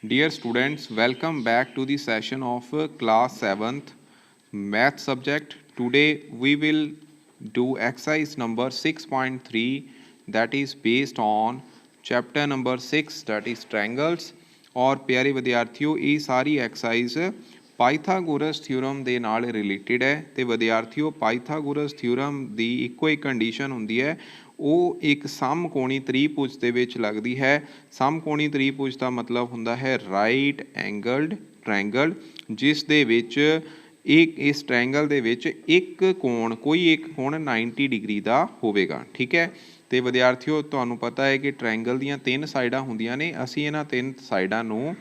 Dear students, welcome back to the session of class 7th math subject. Today we will do exercise number 6.3 that is based on chapter number 6 that is triangles। और प्यारे विद्यार्थियों ये सारी exercise Pythagoras theorem ਦੇ ਨਾਲ related ਹੈ ਤੇ ਵਿਦਿਆਰਥੀਓ Pythagoras theorem ਦੀ ਇੱਕੋ ਇੱਕ ਕੰਡੀਸ਼ਨ ਹੁੰਦੀ ਹੈ ਉਹ ਇੱਕ ਸਮਕੋਣੀ ਤ੍ਰਿਭੁਜ ਦੇ ਵਿੱਚ ਲੱਗਦੀ ਹੈ। ਸਮਕੋਣੀ ਤ੍ਰਿਭੁਜ ਦਾ ਮਤਲਬ ਹੁੰਦਾ ਹੈ ਰਾਈਟ ਐਂਗਲਡ ਟ੍ਰਾਇੰਗਲ ਜਿਸ ਦੇ ਵਿੱਚ ਇਸ ਟ੍ਰਾਇੰਗਲ ਦੇ ਵਿੱਚ ਇੱਕ ਕੋਣ ਕੋਈ ਇੱਕ ਕੋਣ 90 ਡਿਗਰੀ ਦਾ ਹੋਵੇਗਾ। ਠੀਕ ਹੈ ਤੇ ਵਿਦਿਆਰਥੀਓ ਤੁਹਾਨੂੰ ਪਤਾ ਹੈ ਕਿ ਟ੍ਰਾਇੰਗਲ ਦੀਆਂ ਤਿੰਨ ਸਾਈਡਾਂ ਹੁੰਦੀਆਂ ਨੇ। ਅਸੀਂ ਇਹਨਾਂ ਤਿੰਨ ਸਾਈਡਾਂ ਨੂੰ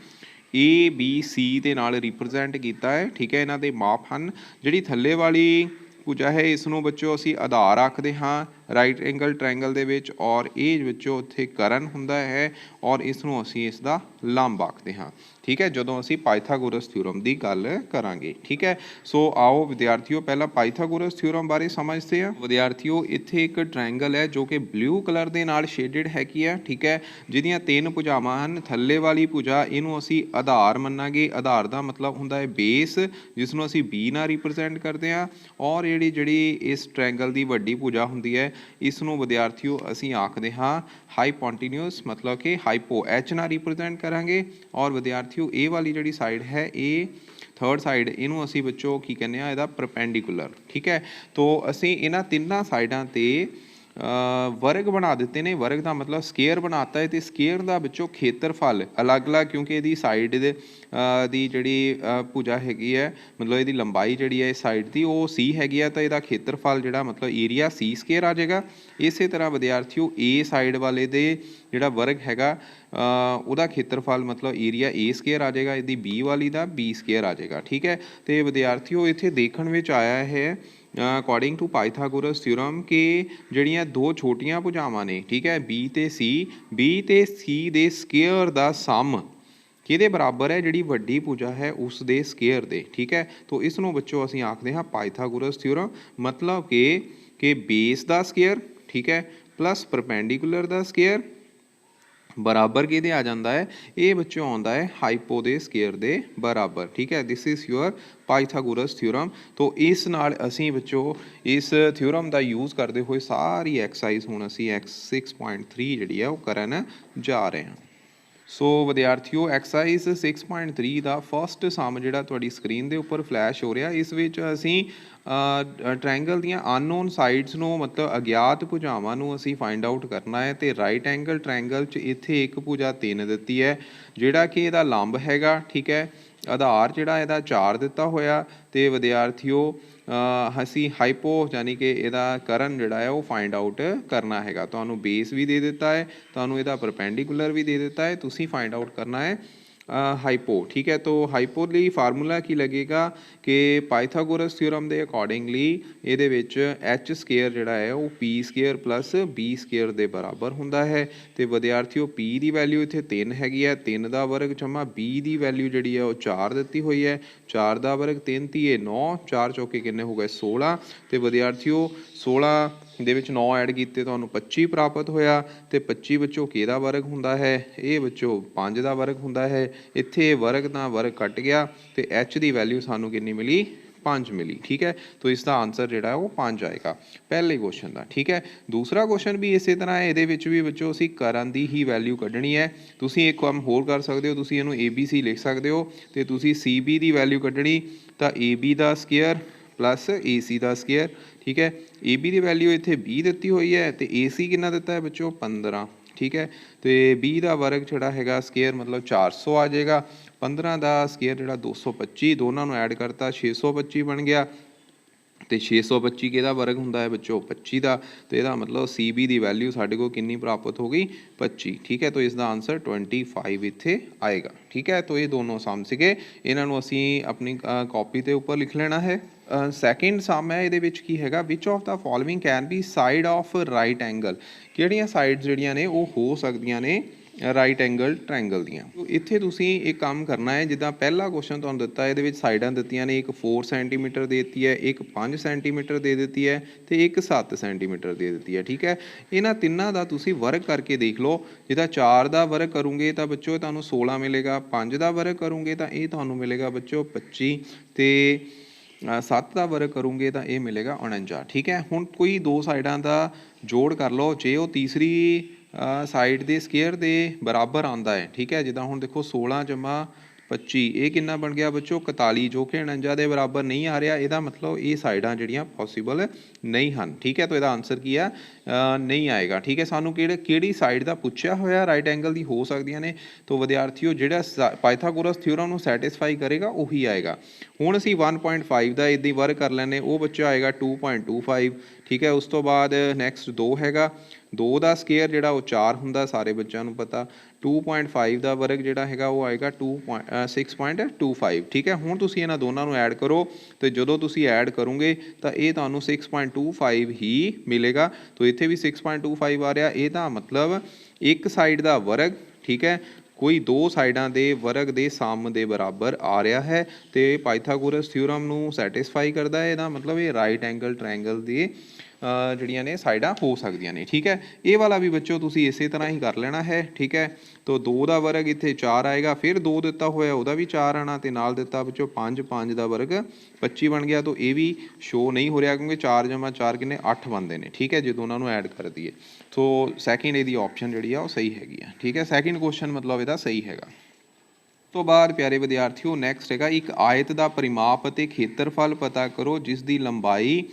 ए बी सी ਦੇ ਨਾਲ ਰਿਪਰੈਜ਼ੈਂਟ ਕੀਤਾ ਹੈ। ਠੀਕ ਹੈ ਇਹਨਾਂ ਦੇ ਮਾਪ ਹਨ। ਜਿਹੜੀ ਥੱਲੇ ਵਾਲੀ ਭੁਜਾ ਹੈ ਇਸ ਨੂੰ ਬੱਚੋ ਅਸੀਂ ਆਧਾਰ ਆਖਦੇ ਹਾਂ ਰਾਈਟ ਐਂਗਲ ਟ੍ਰਾਇੰਗਲ ਦੇ ਵਿੱਚ ਔਰ ਇਹ ਵਿੱਚੋਂ ਉੱਥੇ ਕਰਨ ਹੁੰਦਾ ਹੈ ਔਰ ਇਸ ਨੂੰ ਅਸੀਂ ਇਸ ਦਾ ਲੰਬ ਆਖਦੇ ਹਾਂ। ਠੀਕ ਹੈ ਜਦੋਂ ਅਸੀਂ ਪਾਈਥਾਗੋਰਸ ਥਿਊਰਮ ਦੀ ਗੱਲ ਕਰਾਂਗੇ। ਠੀਕ ਹੈ ਸੋ ਆਓ ਵਿਦਿਆਰਥੀਓ ਪਹਿਲਾਂ ਪਾਈਥਾਗੋਰਸ ਥਿਊਰਮ ਬਾਰੇ ਸਮਝਦੇ ਹਾਂ। ਵਿਦਿਆਰਥੀਓ ਇੱਥੇ ਇੱਕ ਟ੍ਰਾਇੰਗਲ ਹੈ ਜੋ ਕਿ ਬਲੂ ਕਲਰ ਦੇ ਨਾਲ ਸ਼ੇਡਡ ਹੈਗੀ ਹੈ। ਠੀਕ ਹੈ ਜਿਹਦੀਆਂ ਤਿੰਨ ਭੁਜਾਵਾਂ ਹਨ। ਥੱਲੇ ਵਾਲੀ ਭੁਜਾ ਇਹਨੂੰ ਅਸੀਂ ਆਧਾਰ ਮੰਨਾਂਗੇ। ਆਧਾਰ ਦਾ ਮਤਲਬ ਹੁੰਦਾ ਹੈ ਬੇਸ ਜਿਸ ਨੂੰ ਅਸੀਂ ਬੀ ਨਾਲ ਰਿਪਰੈਜ਼ੈਂਟ ਕਰਦੇ ਹਾਂ ਔਰ ਜਿਹੜੀ ਇਸ ਟ੍ਰਾਇੰਗਲ ਦੀ ਵੱਡੀ ਭੁਜਾ ਹੁੰਦੀ ਹੈ ਇਸ ਨੂੰ ਵਿਦਿਆਰਥੀਓ ਅਸੀਂ ਆਖਦੇ ਹਾਂ ਹਾਈਪੋਟੇਨਿਊਸ मतलब कि हाइपो एच ਨਾਲ रिप्रेजेंट करांगे। और विद्यार्थियों ये वाली जी साइड है ये थर्ड साइड इनू असी बच्चों की कहने ਇਹਦਾ परपेंडिकुलर। ठीक है तो असी इन्हां तिन्नां साइडां ते वर्ग बना दिते ने। वर्ग का मतलब स्केयर बनाता है तो स्केयर का बच्चों खेत्रफल अलग अलग क्योंकि ये साइड दी जी भुजा हैगी है मतलब ये लंबाई जी है साइड की वो सी हैगी है तो यदा खेत्रफल जोड़ा मतलब एरिया सी स्केयर आ जाएगा। इस तरह विद्यार्थियों ए साइड वाले दे जोड़ा वर्ग हैगा ਉਹਦਾ खेत्रफल मतलब एरिया ए स्केयर आ जाएगा यदि बी वाली का बी स्केयर आ जाएगा। ठीक है तो विद्यार्थियों इत्थे देखण विच आया है अकॉर्डिंग टू पाइथागोरस थ्योरम कि ਜਿਹੜੀਆਂ ਦੋ ਛੋਟੀਆਂ ਭੁਜਾਵਾਂ ਨੇ ਠੀਕ ਹੈ बी ਤੇ C ਦੇ ਸਕੁਅਰ ਦਾ ਸਮ ਕਿਹਦੇ ਬਰਾਬਰ ਹੈ ਜਿਹੜੀ ਵੱਡੀ ਭੁਜਾ ਹੈ ਉਸ ਦੇ ਸਕੁਅਰ ਦੇ। ਠੀਕ ਹੈ तो ਇਸ ਨੂੰ ਬੱਚੋ ਅਸੀਂ ਆਖਦੇ ਹਾਂ ਪਾਈਥਾਗੋਰਸ ਥਿਊਰਮ मतलब कि बेस ਦਾ ਸਕੁਅਰ ठीक है प्लस परपेंडिकुलर ਦਾ ਸਕੁਅਰ बराबर कि आ जाता है ये बच्चों आता है हाइपो दे स्केयर दे बराबर। ठीक है this is your Pythagoras theorem. तो इस नाल असी बच्चों इस थ्योरम का यूज़ करते हुए सारी एक्सरसाइज हुण असी 6.3 जी है वो करन जा रहे हैं। सो विद्यार्थियों एक्सरसाइज 6.3 का फस्ट सम जिहड़ा तुहाडी स्क्रीन के उपर फ्लैश हो रहा इस विच असी ट्रायंगल ਦੀਆਂ अननोन साइड्स ਨੂੰ मतलब अज्ञात ਭੁਜਾਵਾਂ ਨੂੰ ਅਸੀਂ फाइंड आउट करना है तो राइट एंगल ट्रायंगल 'ਚ ਇੱਥੇ ਇੱਕ ਭੁਜਾ 3 ਦਿੱਤੀ ਹੈ ਜਿਹੜਾ ਕਿ ਇਹਦਾ ਲੰਬ ਹੈਗਾ। ठीक है आधार ਜਿਹੜਾ ਇਹਦਾ 4 ਦਿੱਤਾ ਹੋਇਆ ਤੇ ਵਿਦਿਆਰਥੀਓ ਅਸੀਂ ਹਾਈਪੋ ਯਾਨੀ ਕਿ ਇਹਦਾ ਕਰਨ ਜਿਹੜਾ ਹੈ ਉਹ फाइंड आउट ਕਰਨਾ ਹੈਗਾ। ਤੁਹਾਨੂੰ ਬੇਸ ਵੀ ਦੇ ਦਿੱਤਾ ਹੈ ਤੁਹਾਨੂੰ ਇਹਦਾ परपेंडिकुलर भी दे दिता है ਤੁਸੀਂ फाइंड आउट करना है हाइपो। ठीक है तो हाइपो ਲਈ फार्मूला की लगेगा कि पाइथागोरस थ्योरम के अकॉर्डिंगली ये एच स्केयर जोड़ा है वो P square plus B square के बराबर होंदा है। तो विद्यार्थियों पी की वैल्यू इत्थे 3 हैगी है 3 का वर्ग जमा बी की वैल्यू जी है वो 4 दी हुई है 4 का वर्ग 3 तीए 9 4 चौके किन्ने हो गए 16। तो विद्यार्थियों 16 ਦੇ ਵਿੱਚ 9 ਐਡ ਕੀਤੇ ਤੁਹਾਨੂੰ 25 ਪ੍ਰਾਪਤ ਹੋਇਆ ਤੇ 25 ਵਿੱਚੋਂ ਕਿਹਦਾ ਵਰਗ ਹੁੰਦਾ ਹੈ ਇਹ ਵਿੱਚੋਂ 5 ਦਾ ਵਰਗ ਹੁੰਦਾ ਹੈ। ਇੱਥੇ ਵਰਗ ਦਾ ਵਰਗ ਕੱਟ ਗਿਆ ਤੇ h ਦੀ ਵੈਲਿਊ ਸਾਨੂੰ ਕਿੰਨੀ ਮਿਲੀ 5 मिली। ठीक है तो इसका आंसर जोड़ा वो 5 आएगा पहले क्वेश्चन का। ठीक है दूसरा क्वेश्चन भी इस तरह है ये भी बच्चों असी करन दी ही वैल्यू कढ़नी है। तुसी एक काम होर कर सकते हो तुसी इहनूं ABC लिख सकते हो तो तुसी CB की वैल्यू कढ़नी तो AB का स्केयर प्लस AC का स्केयर। ठीक है AB की वैल्यू इत्थे 20 दी हुई है तो AC कितना दिता है बच्चों 15। ठीक है तो 20 का वर्ग जोड़ा है स्केयर मतलब 400 आ जाएगा 15 का स्केयर जोड़ा 225 दोनों ऐड करता 625 बन गया तो 625 किहदा वर्ग हुंदा है बच्चों 25 का तो यदा मतलब CB की वैल्यू साढ़े को कितनी प्राप्त हो गई 25। ठीक है तो इसका आंसर 25 इत्थे आएगा। ठीक है तो ये दोनों सम सीगे इन्हों असी अपनी कॉपी के उपर लिख लेना है। सैकेंड सम है ये की है which of the following can be side of right angle किहड़ियां साइड्स जिहड़ियां ने वो हो सकदियां ने ਰਾਈਟ ਐਂਗਲ ਟ੍ਰਾਇੰਗਲ ਦੀਆਂ। ਇੱਥੇ ਤੁਸੀਂ ਇੱਕ ਕੰਮ ਕਰਨਾ ਹੈ, ਜਿੱਦਾਂ ਪਹਿਲਾ ਕੁਐਸਚਨ ਤੁਹਾਨੂੰ ਦਿੱਤਾ, ਇਹਦੇ ਵਿੱਚ ਸਾਈਡਾਂ ਦਿੱਤੀਆਂ ਨੇ, ਇੱਕ 4 ਸੈਂਟੀਮੀਟਰ ਦੇ ਦਿੱਤੀ ਹੈ, ਇੱਕ 5 ਸੈਂਟੀਮੀਟਰ ਦੇ ਦਿੱਤੀ ਹੈ ਤੇ ਇੱਕ 7 ਸੈਂਟੀਮੀਟਰ ਦੇ ਦਿੱਤੀ ਹੈ। ਠੀਕ ਹੈ, ਇਹਨਾਂ ਤਿੰਨਾਂ ਦਾ ਤੁਸੀਂ ਵਰਗ ਕਰਕੇ ਦੇਖ ਲਓ। ਜਿੱਦਾਂ 4 ਦਾ ਵਰਗ ਕਰੋਗੇ ਤਾਂ ਬੱਚੋ ਤੁਹਾਨੂੰ 16 ਮਿਲੇਗਾ, 5 ਦਾ ਵਰਗ ਕਰੋਗੇ ਤਾਂ ਇਹ ਤੁਹਾਨੂੰ ਮਿਲੇਗਾ ਬੱਚੋ 25 ਤੇ 7 ਦਾ ਵਰਗ ਕਰੋਗੇ ਤਾਂ ਇਹ ਮਿਲੇਗਾ 49। ਠੀਕ ਹੈ, ਹੁਣ ਕੋਈ ਦੋ ਸਾਈਡਾਂ ਦਾ ਜੋੜ ਕਰ ਲਓ, ਜੇ ਉਹ ਤੀਸਰੀ ਸਾਈਡ ਦੇ ਸਕੇਅਰ ਦੇ ਬਰਾਬਰ ਆਉਂਦਾ ਹੈ। ਠੀਕ ਹੈ, ਜਿੱਦਾਂ ਹੁਣ ਦੇਖੋ 16 ਜਮਾ 25 ਇਹ ਕਿੰਨਾ ਬਣ ਗਿਆ ਬੱਚੋ 41, ਜੋ ਕਿ 49 ਦੇ ਬਰਾਬਰ ਨਹੀਂ ਆ ਰਿਹਾ। ਇਹਦਾ ਮਤਲਬ ਇਹ ਸਾਈਡਾਂ ਜਿਹੜੀਆਂ ਪੋਸੀਬਲ ਨਹੀਂ ਹਨ। ਠੀਕ ਹੈ, ਤਾਂ ਇਹਦਾ ਆਨਸਰ ਕੀ ਆ, ਨਹੀਂ ਆਏਗਾ। ਠੀਕ ਹੈ, ਸਾਨੂੰ ਕਿਹੜੀ ਸਾਈਡ ਦਾ ਪੁੱਛਿਆ ਹੋਇਆ, ਰਾਈਟ ਐਂਗਲ ਦੀ ਹੋ ਸਕਦੀਆਂ ਨੇ। ਤਾਂ ਵਿਦਿਆਰਥੀਓ ਜਿਹੜਾ ਪਾਇਥਾਗੋਰਸ ਥਿਊਰਮ ਨੂੰ ਸੈਟੀਸਫਾਈ ਕਰੇਗਾ ਉਹੀ ਆਏਗਾ। ਹੁਣ ਅਸੀਂ 1.5 ਦਾ ਇੱਦਾਂ ਵਰਗ ਕਰ ਲੈਂਦੇ, ਉਹ ਬੱਚਾ ਆਏਗਾ 2.25। ਠੀਕ ਹੈ, ਉਸ ਤੋਂ ਬਾਅਦ ਨੈਕਸਟ 2 ਹੈਗਾ, 2 ਦਾ ਸਕੇਅਰ ਜਿਹੜਾ ਉਹ 4 ਹੁੰਦਾ, ਸਾਰੇ ਬੱਚਿਆਂ ਨੂੰ ਪਤਾ। 2.5 ਦਾ ਵਰਗ ਜਿਹੜਾ ਹੈਗਾ ਉਹ ਆਏਗਾ 6.25। ਠੀਕ ਹੈ, ਹੁਣ ਤੁਸੀਂ ਇਹਨਾਂ ਦੋਨਾਂ ਨੂੰ ਐਡ ਕਰੋ ਤੇ ਜਦੋਂ ਤੁਸੀਂ ਐਡ ਕਰੋਗੇ ਤਾਂ ਇਹ ਤੁਹਾਨੂੰ 6.25 ਹੀ ਮਿਲੇਗਾ। ਤਾਂ ਇੱਥੇ ਵੀ 6.25 ਆ ਰਿਹਾ, ਇਹਦਾ ਮਤਲਬ ਇੱਕ ਸਾਈਡ ਦਾ ਵਰਗ, ਠੀਕ ਹੈ, ਕੋਈ ਦੋ ਸਾਈਡਾਂ ਦੇ ਵਰਗ ਦੇ ਸਮ ਦੇ ਬਰਾਬਰ ਆ ਰਿਹਾ ਹੈ ਤੇ ਪਾਇਥਾਗੋਰਸ ਥਿਊਰਮ ਨੂੰ ਸੈਟੀਸਫਾਈ ਕਰਦਾ ਹੈ। ਇਹਦਾ ਮਤਲਬ ਇਹ ਰਾਈਟ ਐਂਗਲ ਟ੍ਰਾਇੰਗਲ ਦੀ ਜਿਹੜੀਆਂ ਨੇ ਸਾਈਡਾਂ ਹੋ ਸਕਦੀਆਂ ਨੇ। ਠੀਕ ਹੈ, ਇਹ ਵਾਲਾ ਵੀ ਬੱਚੋ ਤੁਸੀਂ ਇਸੇ ਤਰ੍ਹਾਂ ਹੀ ਕਰ ਲੈਣਾ ਹੈ। ਠੀਕ ਹੈ, ਤਾਂ 2 ਦਾ ਵਰਗ ਇੱਥੇ 4 ਆਏਗਾ, ਫਿਰ 2 ਦਿੱਤਾ ਹੋਇਆ ਉਹਦਾ ਵੀ 4 ਆਣਾ ਤੇ ਨਾਲ ਦਿੱਤਾ ਬੱਚੋ 5, 5 ਦਾ ਵਰਗ 25 ਬਣ ਗਿਆ। ਤਾਂ ਇਹ ਵੀ ਸ਼ੋ ਨਹੀਂ ਹੋ ਰਿਹਾ ਕਿਉਂਕਿ 4 ਜਮਾ 4 ਕਿੰਨੇ 8 ਬਣਦੇ ਨੇ। ਠੀਕ ਹੈ, ਜੇ ਦੋਨਾਂ ਨੂੰ ਐਡ ਕਰ ਦਈਏ ਸੋ ਸੈਕਿੰਡ ਇਹਦੀ ਆਪਸ਼ਨ ਜਿਹੜੀ ਆ ਉਹ ਸਹੀ ਹੈਗੀ ਆ। ਠੀਕ ਹੈ, ਸੈਕਿੰਡ ਕੁਐਸਚਨ ਮਤਲਬ ਇਹਦਾ ਸਹੀ ਹੈਗਾ। ਤੋਂ ਬਾਅਦ ਪਿਆਰੇ ਵਿਦਿਆਰਥੀਓ ਨੈਕਸਟ ਹੈਗਾ, ਇੱਕ ਆਇਤ ਦਾ ਪਰਿਮਾਪ ਅਤੇ ਖੇਤਰਫਲ ਪਤਾ ਕਰੋ ਜਿਸ ਦੀ ਲੰਬਾਈ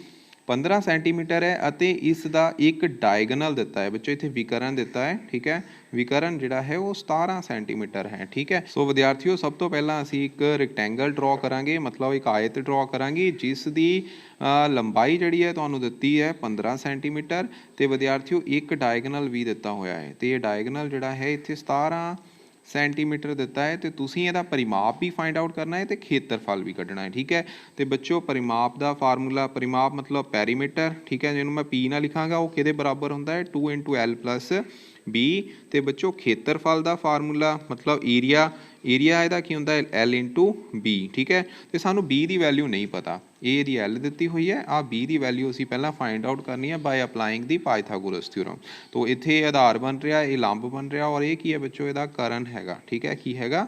15 ਸੈਂਟੀਮੀਟਰ ਹੈ ਅਤੇ ਇਸ ਦਾ ਇੱਕ ਡਾਇਗਨਲ ਦਿੱਤਾ ਹੈ। ਬੱਚੋ ਇੱਥੇ ਵਿਕਰਨ ਦਿੱਤਾ ਹੈ। ਠੀਕ ਹੈ, ਵਿਕਰਨ ਜਿਹੜਾ ਹੈ ਉਹ 17 ਸੈਂਟੀਮੀਟਰ ਹੈ। ਠੀਕ ਹੈ, ਸੋ ਵਿਦਿਆਰਥੀਓ ਸਭ ਤੋਂ ਪਹਿਲਾਂ ਅਸੀਂ ਇੱਕ ਰੈਕਟੈਂਗਲ ਡਰਾ ਕਰਾਂਗੇ, ਮਤਲਬ ਇੱਕ ਆਇਤ ਡਰਾ ਕਰਾਂਗੇ ਜਿਸ ਦੀ ਲੰਬਾਈ ਜਿਹੜੀ ਹੈ ਤੁਹਾਨੂੰ ਦਿੱਤੀ ਹੈ 15 ਸੈਂਟੀਮੀਟਰ ਤੇ ਵਿਦਿਆਰਥੀਓ ਇੱਕ ਡਾਇਗਨਲ ਵੀ ਦਿੱਤਾ ਹੋਇਆ ਹੈ ਤੇ ਇਹ ਡਾਇਗਨਲ ਜਿਹੜਾ ਹੈ ਇੱਥੇ 17 ਸੈਂਟੀਮੀਟਰ ਦਿੱਤਾ ਹੈ ਤੇ ਤੁਸੀਂ ਇਹਦਾ ਪਰਿਮਾਪ ਵੀ ਫਾਈਂਡ ਆਊਟ ਕਰਨਾ ਹੈ ਤੇ ਖੇਤਰਫਲ ਵੀ ਕੱਢਣਾ ਹੈ। ਠੀਕ ਹੈ, ਤੇ ਬੱਚੋ ਪਰਿਮਾਪ ਦਾ ਫਾਰਮੂਲਾ, ਪਰਿਮਾਪ ਮਤਲਬ ਪੈਰੀਮੀਟਰ। ਠੀਕ ਹੈ, ਜਿਹਨੂੰ ਮੈਂ P ਨਾਲ ਲਿਖਾਂਗਾ ਉਹ ਕਿਹਦੇ ਬਰਾਬਰ ਹੁੰਦਾ ਹੈ 2 × L + B। ਤੇ ਬੱਚੋ ਖੇਤਰਫਲ ਦਾ ਫਾਰਮੂਲਾ ਮਤਲਬ ਏਰੀਆ, ਏਰੀਆ ਇਹਦਾ ਕੀ ਹੁੰਦਾ ਹੈ L × B। ਠੀਕ ਹੈ, ਤੇ ਸਾਨੂੰ B ਦੀ ਵੈਲਿਊ ਨਹੀਂ ਪਤਾ, ਇਹ ਇਹਦੀ L ਦਿੱਤੀ ਹੋਈ ਹੈ, ਆ B ਦੀ ਵੈਲਿਊ ਅਸੀਂ ਪਹਿਲਾਂ ਫਾਈਂਡ ਆਊਟ ਕਰਨੀ ਹੈ ਬਾਈ ਅਪਲਾਈਂਗ ਦੀ ਪਾਇਥਾਗੋਰਸ ਥਿਊਰਮ। ਤਾਂ ਇੱਥੇ ਆਧਾਰ ਬਣ ਰਿਹਾ, ਇਹ ਲੰਬ ਬਣ ਰਿਹਾ ਔਰ ਇਹ ਕੀ ਹੈ ਬੱਚੋ ਇਹਦਾ ਕਰਨ ਹੈਗਾ। ਠੀਕ ਹੈ, ਕੀ ਹੈਗਾ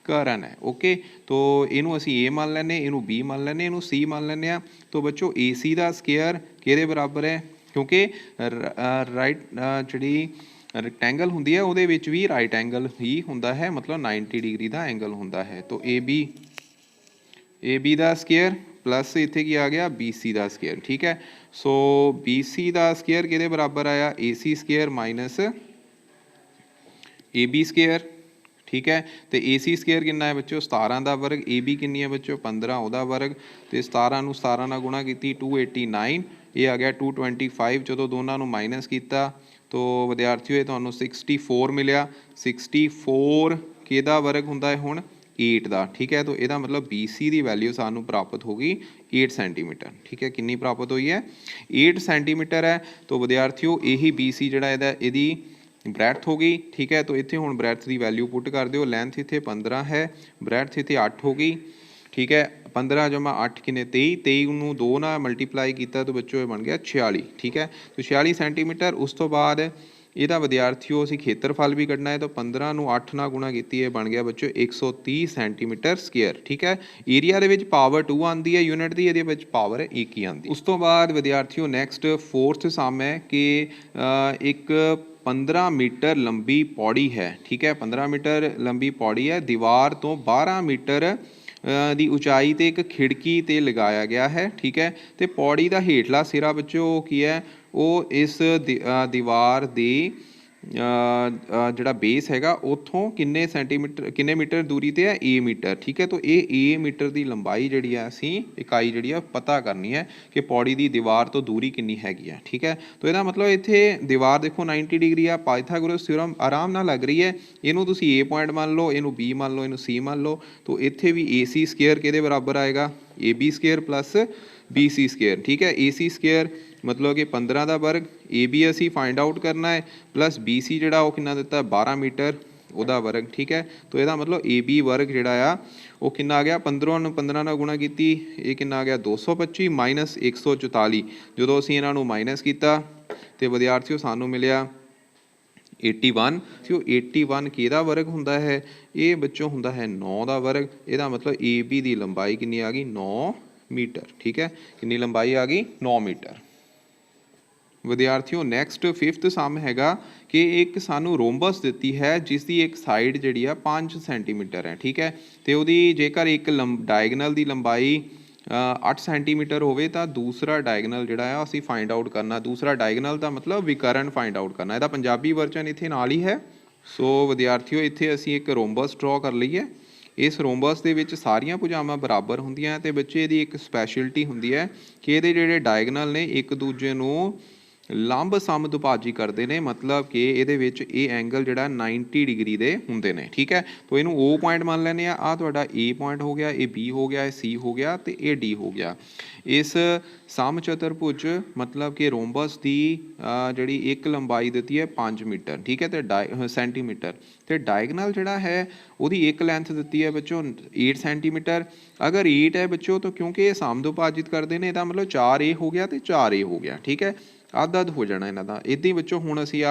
ਕਰਨ ਹੈ। ਓਕੇ, ਤਾਂ ਇਹਨੂੰ ਅਸੀਂ A ਮੰਨ ਲੈਂਦੇ, ਇਹਨੂੰ B ਮੰਨ ਲੈਂਦੇ, ਇਹਨੂੰ C ਮੰਨ ਲੈਂਦੇ ਹਾਂ। ਤਾਂ ਬੱਚੋ AC ਦਾ ਸਕੇਅਰ ਕਿਹਦੇ ਬਰਾਬਰ ਹੈ, ਕਿਉਂਕਿ ਰਾਈਟ ਜਿਹੜੀ ਰੈਕਟੈਂਗਲ ਹੁੰਦੀ ਹੈ ਉਹਦੇ ਵਿੱਚ ਵੀ ਰਾਈਟ ਐਂਗਲ ਹੀ ਹੁੰਦਾ ਹੈ, ਮਤਲਬ 90 ਡਿਗਰੀ ਦਾ ਐਂਗਲ ਹੁੰਦਾ ਹੈ। ਤਾਂ AB ਦਾ ਸਕੇਅਰ ਪਲੱਸ ਇੱਥੇ ਕੀ ਆ ਗਿਆ BC ਦਾ ਸਕੇਅਰ। ਠੀਕ ਹੈ, ਸੋ BC ਦਾ ਸਕੇਅਰ ਕਿਹਦੇ ਬਰਾਬਰ ਆਇਆ AC square minus AB square. ਠੀਕ ਹੈ, ਤੇ AC ਸਕੇਅਰ ਕਿੰਨਾ ਹੈ ਬੱਚੋ 17 ਦਾ ਵਰਗ, AB ਕਿੰਨੀ ਹੈ ਬੱਚੋ 15 ਉਹਦਾ ਵਰਗ ਤੇ 17 ਨੂੰ 17 ਨਾਲ ਗੁਣਾ ਕੀਤੀ 289, ਇਹ ਆ ਗਿਆ 225। ਜਦੋਂ ਦੋਨਾਂ ਨੂੰ ਮਾਈਨਸ ਕੀਤਾ ਤਾਂ ਵਿਦਿਆਰਥੀਓ ਇਹ ਤੁਹਾਨੂੰ 64 ਮਿਲਿਆ। 64 ਕਿਹਦਾ ਵਰਗ ਹੁੰਦਾ ਹੈ ਹੁਣ 8 ਦਾ। ਠੀਕ ਹੈ, ਤਾਂ ਇਹਦਾ ਮਤਲਬ BC ਦੀ ਵੈਲਿਊ ਸਾਨੂੰ ਪ੍ਰਾਪਤ ਹੋ ਗਈ 8 ਸੈਂਟੀਮੀਟਰ। ਠੀਕ ਹੈ, ਕਿੰਨੀ ਪ੍ਰਾਪਤ ਹੋਈ ਹੈ 8 ਸੈਂਟੀਮੀਟਰ ਹੈ। ਤਾਂ ਵਿਦਿਆਰਥੀਓ ਇਹੀ BC ਜਿਹੜਾ ਇਹਦੀ ਬ੍ਰੈਡਥ ਹੋ ਗਈ। ਠੀਕ ਹੈ, ਤਾਂ ਇੱਥੇ ਹੁਣ ਬ੍ਰੈਡਥ ਦੀ ਵੈਲਿਊ ਪੁੱਟ ਕਰ ਦਿਓ, ਲੈਂਥ ਇੱਥੇ 15 ਹੈ, ਬ੍ਰੈਡਥ ਇੱਥੇ 8 ਹੋ ਗਈ। ਠੀਕ ਹੈ, 15 ਜਮਾ 8 ਕਿੰਨੇ 23, 23 ਨੂੰ 2 ਨਾਲ ਮਲਟੀਪਲਾਈ ਕੀਤਾ ਤਾਂ ਬੱਚੋ ਇਹ ਬਣ ਗਿਆ 46। ਠੀਕ ਹੈ, ਤਾਂ 46 ਸੈਂਟੀਮੀਟਰ। ਉਸ ਤੋਂ ਬਾਅਦ ਇਹਦਾ ਵਿਦਿਆਰਥੀਓ ਅਸੀਂ ਖੇਤਰਫਲ ਵੀ ਕੱਢਣਾ ਹੈ, ਤਾਂ 15 ਨੂੰ 8 ਨਾਲ ਗੁਣਾ ਕੀਤੀ ਇਹ ਬਣ ਗਿਆ ਬੱਚੋ 130 ਸੈਂਟੀਮੀਟਰ ਸਕੇਅਰ। ਠੀਕ ਹੈ, ਏਰੀਆ ਦੇ ਵਿੱਚ ਪਾਵਰ 2 ਆਉਂਦੀ ਹੈ ਯੂਨਿਟ ਦੀ, ਇਹਦੇ ਵਿੱਚ ਪਾਵਰ 1 ਹੀ ਆਉਂਦੀ। ਉਸ ਤੋਂ ਬਾਅਦ ਵਿਦਿਆਰਥੀਓ ਨੈਕਸਟ 4th ਸਮ ਹੈ ਕਿ ਇੱਕ 15 ਮੀਟਰ ਲੰਬੀ ਪੌੜੀ ਹੈ। ਠੀਕ ਹੈ, 15 ਮੀਟਰ ਲੰਬੀ ਪੌੜੀ ਹੈ, ਦੀਵਾਰ ਤੋਂ 12 ਮੀਟਰ ਦੀ ਉਚਾਈ ਤੇ ਇੱਕ ਖਿੜਕੀ ਤੇ ਲਗਾਇਆ ਗਿਆ ਹੈ। ਠੀਕ ਹੈ, ਤੇ ਪੌੜੀ ਦਾ ਹੇਠਲਾ ਸਿਰਾ ਬੱਚੋ ਕੀ ਹੈ ਉਹ ਇਸ ਦੀਵਾਰ ਦੀ ਜਿਹੜਾ ਬੇਸ ਹੈਗਾ ਉੱਥੋਂ ਕਿੰਨੇ ਮੀਟਰ ਦੂਰੀ ਤੇ ਹੈ A ਮੀਟਰ। ਠੀਕ ਹੈ, ਤਾਂ ਇਹ A ਮੀਟਰ ਦੀ ਲੰਬਾਈ ਜਿਹੜੀ ਆ ਅਸੀਂ ਇਕਾਈ ਜਿਹੜੀ ਆ ਪਤਾ ਕਰਨੀ ਹੈ ਕਿ ਪੌੜੀ ਦੀ ਦੀਵਾਰ ਤੋਂ ਦੂਰੀ ਕਿੰਨੀ ਹੈਗੀ ਆ। ਠੀਕ ਹੈ, ਤਾਂ ਇਹਦਾ ਮਤਲਬ ਇੱਥੇ ਦੀਵਾਰ ਦੇਖੋ 90 ਡਿਗਰੀ ਆ, ਪਾਇਥਾਗੋਰਸ ਥਿਊਰਮ ਆਰਾਮ ਨਾਲ ਲੱਗ ਰਹੀ ਹੈ। ਇਹਨੂੰ ਤੁਸੀਂ A ਪੁਆਇੰਟ ਮੰਨ ਲਓ, ਇਹਨੂੰ B ਮੰਨ ਲਓ, ਇਹਨੂੰ C ਮੰਨ ਲਓ। ਤਾਂ ਇੱਥੇ ਵੀ AC ਸਕੇਅਰ ਕਿਹਦੇ ਬਰਾਬਰ ਆਏਗਾ AB square plus BC square. ਠੀਕ ਹੈ, AC ਸਕੇਅਰ मतलब कि 15 का वर्ग ए बी असी फाइंड आउट करना है प्लस बी सी जोड़ा कितना दिता 12 मीटर ਉਹਦਾ वर्ग ठीक है। तो ਇਹਦਾ मतलब ए बी वर्ग ਜਿਹੜਾ ਆ ਉਹ ਕਿੰਨਾ ਆ ਗਿਆ 15 ਨੂੰ 15 ਨਾਲ ਗੁਣਾ ਕੀਤੀ ਇਹ ਕਿੰਨਾ ਆ ਗਿਆ 225 ਮਾਈਨਸ 144 ਜਦੋਂ ਅਸੀਂ ਇਹਨਾਂ ਨੂੰ ਮਾਈਨਸ ਕੀਤਾ ਤੇ ਵਿਦਿਆਰਥੀਓ ਸਾਨੂੰ ਮਿਲਿਆ 81 ਸੋ 81 ਕਿਹਦਾ वर्ग ਹੁੰਦਾ ਹੈ ਇਹ ਬੱਚੋ ਹੁੰਦਾ ਹੈ 9 ਦਾ वर्ग ਇਹਦਾ मतलब ए बी ਦੀ ਲੰਬਾਈ ਕਿੰਨੀ ਆ ਗਈ 9 मीटर ठीक है। कितनी लंबाई आ गई 9 मीटर। विद्यार्थियों नैक्सट फिफ्थ सम हैगा कि एक सानू रोम्बस दिती है जिसकी एक साइड जी 5 सेंटीमीटर है ठीक है। तो वो जेकर एक डायगनल की लंबाई 8 सेंटीमीटर होवे तो दूसरा डायगनल जोड़ा है असी फाइंड आउट करना दूसरा डायगनल का मतलब विकर्ण फाइंड आउट करना इसका पंजाबी वर्जन इत्थे नाल ही है। सो विद्यार्थियों इत्थे असी एक रोम्बस ड्रॉ कर लईए। इस रोम्बस दे विच सारियां भुजावां बराबर हुंदियां ते बच्चे दी एक स्पैशलिटी हुंदी है कि इहदे जिहड़े डायगनल ने एक दूजे नूं लंब समदुभाजी करते हैं मतलब कि ये एंगल जोड़ा 90 डिग्री के होंगे ने ठीक है। तो इनू ओ पॉइंट मान लेने आ तुहाडा ए पॉइंट हो गया ये बी हो गया ये सी हो गया तो ये डी हो गया। इस सम चतुर्भुज मतलब कि रोम्बस की जी एक लंबाई दी है 5 मीटर ठीक है तो सेंटीमीटर तो डायगनल जोड़ा है वो एक लेंथ दी है बच्चों 8 सेंटीमीटर। अगर 8 है बच्चों तो क्योंकि ये समदुभाजित करते हैं तो मतलब 4A हो गया तो 4A हो गया ठीक है ਅੱਧ ਅੱਧ ਹੋ ਜਾਣਾ ਇਹਨਾਂ ਦਾ। ਇੱਦਾਂ ਹੀ ਬੱਚੋ ਹੁਣ ਅਸੀਂ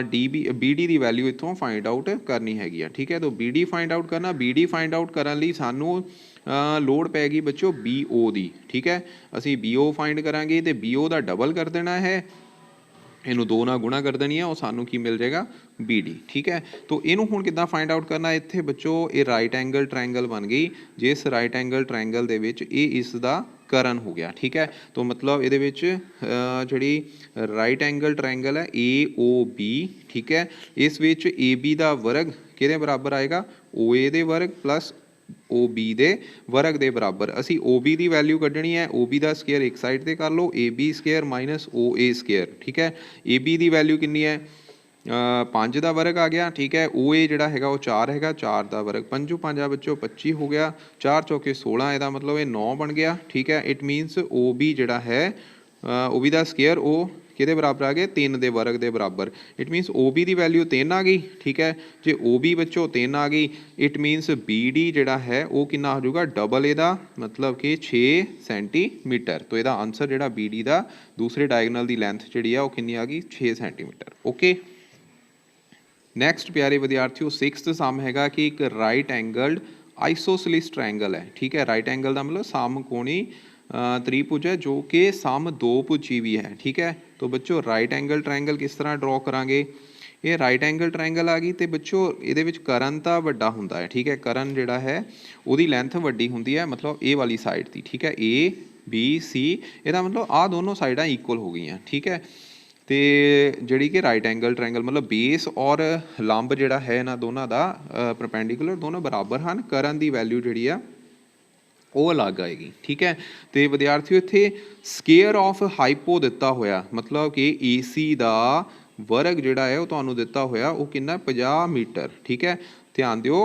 ਬੀ ਡੀ ਦੀ ਵੈਲਿਊ ਇੱਥੋਂ ਫਾਈਂਡ ਆਊਟ ਕਰਨੀ ਹੈਗੀ ਆ ਠੀਕ ਹੈ। ਤਾਂ ਬੀ ਡੀ ਫਾਈਂਡ ਆਊਟ ਕਰਨਾ ਬੀ ਡੀ ਫਾਈਂਡ ਆਊਟ ਕਰਨ ਲਈ ਸਾਨੂੰ ਲੋੜ ਪੈ ਗਈ ਬੱਚੋ ਬੀ ਓ ਦੀ ਠੀਕ ਹੈ। ਅਸੀਂ ਬੀ ਓ ਫਾਈਂਡ ਕਰਾਂਗੇ ਤੇ ਬੀ ਓ ਦਾ ਡਬਲ ਕਰ ਦੇਣਾ ਹੈ ਇਹਨੂੰ 2 ਨਾਲ ਗੁਣਾ ਕਰ ਦੇਣੀ ਹੈ ਉਹ ਸਾਨੂੰ ਕੀ ਮਿਲ ਜਾਏਗਾ बी डी ठीक है। तो इनू हुण किद्दां फाइंड आउट करना इत्थे बच्चों ये राइट एंगल ट्रायंगल बन गई जिस राइट एंगल ट्रायंगल दे विच ये इसदा करण हो गया ठीक है। तो मतलब ये जी राइट एंगल ट्रायंगल है ए ओ बी ठीक है इस विच ए बी का वर्ग किहदे बराबर आएगा ओ ए दे वर्ग प्लस ओ बी दे वर्ग के बराबर। असी ओ बी की वैल्यू कढ़नी है ओ बी का स्केयर एक साइड पर कर लो A B square minus O A square ठीक है। ए बी की वैल्यू कितनी है 5 का वर्ग आ गया ठीक है। ओ ए जोड़ा है वो 4 है 4 का वर्ग 5 5 बच्चों 25 हो गया 4 चौके 16 ਇਹਦਾ मतलब ये 9 बन गया ठीक है। इट मीनस ओ बी जोड़ा है ओ बी का स्केयर वो किहदे बराबर आ गए 3 के वर्ग के बराबर। इट मीनस ओ बी की वैल्यू 3 आ गई ठीक है। जे ओ बी बच्चों 3 आ गई इट मीनस बी डी जोड़ा है वो कितना हो जाऊगा डबल ਇਹਦਾ मतलब कि 6 सेंटीमीटर। तो ਇਹਦਾ आंसर जोड़ा बी डी का दूसरे डायगनल की लेंथ जी है वो कितनी आ गई 6 सेंटीमीटर ओके। नैक्सट प्यारे विद्यार्थियों सिक्स्थ सम हैगा कि एक राइट एंगल्ड आइसोसलिस ट्रायंगल है ठीक है। राइट एंगल का मतलब समकोणी त्रिभुज है जो कि सम दो भुजी भी है ठीक है। तो बच्चों राइट एंगल ट्रायंगल किस तरह ड्रॉ करांगे ये राइट एंगल ट्रायंगल आ गई तो बच्चों ये करण तो वड्डा हुंदा है ठीक है। करण जिहड़ा है उसकी लेंथ वड्डी हुंदी है मतलब ए वाली साइड की ठीक है ए बी सी इसदा मतलब आ दोनों साइडां इक्वल हो गई ठीक है। तो जी कि राइट एंगल ट्रायंगल मतलब बेस और लंब जोड़ा है इन्हों दोनों का परपेंडिकुलर दोनों बराबर हैं करण की वैल्यू जी वो अलग आएगी ठीक है। तो विद्यार्थियों इत्थे स्केयर ऑफ हाइपो दिता होया मतलब कि ए सी का वर्ग जोड़ा है वो तुहानूं दिता होया वो कितना 50 मीटर ठीक है। ध्यान दिओ